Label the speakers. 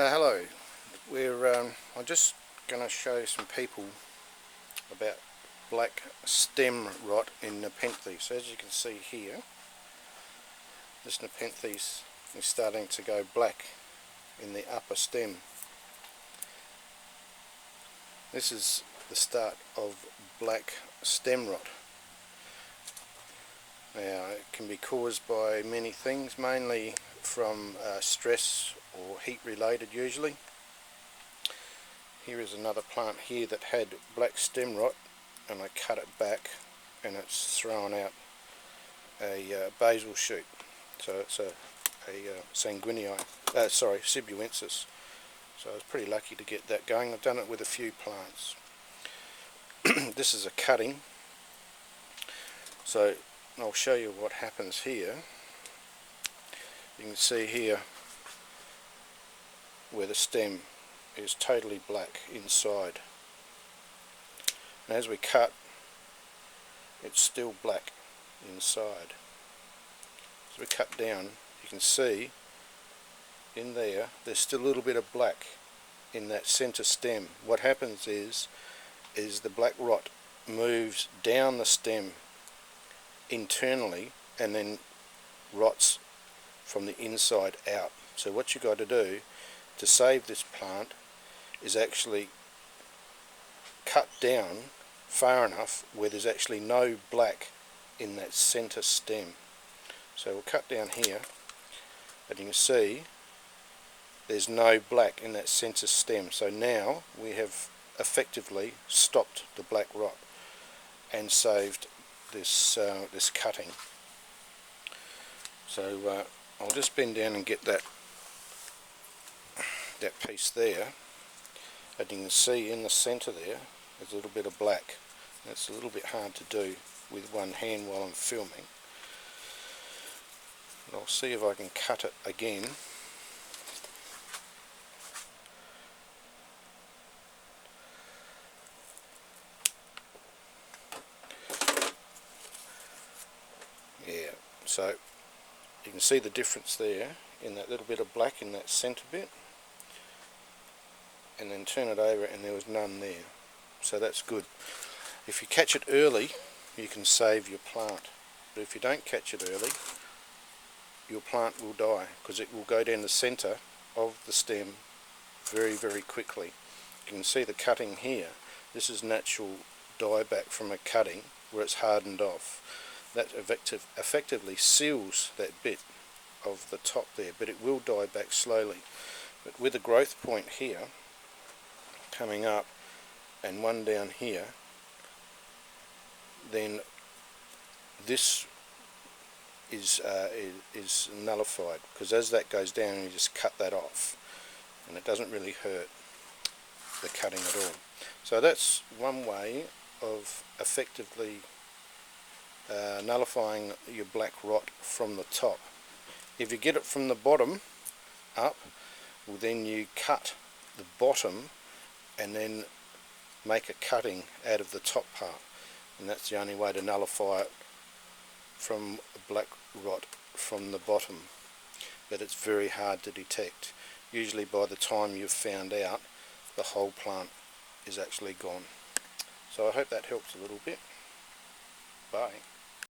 Speaker 1: Hello. I'm just going to show some people about black stem rot in nepenthes. So as you can see here, this nepenthes is starting to go black in the upper stem. This is the start of black stem rot. Now, it can be caused by many things, mainly from stress or heat related usually. Here is another plant here that had black stem rot, and I cut it back and it's thrown out a basal shoot. So it's a sanguinii, sibuensis. So I was pretty lucky to get that going. I've done it with a few plants. This is a cutting. So I'll show you what happens here. You can see here where the stem is totally black inside. And as we cut, it's still black inside. As we cut down, you can see in there's still a little bit of black in that center stem. What happens is the black rot moves down the stem internally and then rots from the inside out. So what you got to do to save this plant is actually cut down far enough where there's actually no black in that center stem. So we'll cut down here, and you can see there's no black in that center stem. So now we have effectively stopped the black rot and saved this cutting. So I'll just bend down and get that piece there, and you can see in the center there's a little bit of black. It's a little bit hard to do with one hand while I'm filming. But I'll see if I can cut it again. Yeah, so you can see the difference there in that little bit of black in that center bit, and then turn it over and there was none there. So that's good. If you catch it early, you can save your plant, but if you don't catch it early, your plant will die, because it will go down the center of the stem very, very quickly. You can see the cutting here. This is natural dieback from a cutting where it's hardened off. That effectively seals that bit of the top there, but it will die back slowly. But with a growth point here coming up and one down here, then this is nullified, because as that goes down you just cut that off and it doesn't really hurt the cutting at all. So that's one way of effectively nullifying your black rot from the top. If you get it from the bottom up, well, then you cut the bottom and then make a cutting out of the top part, and that's the only way to nullify it from black rot from the bottom. But it's very hard to detect. Usually by the time you've found out, the whole plant is actually gone. So I hope that helps a little bit. Bye.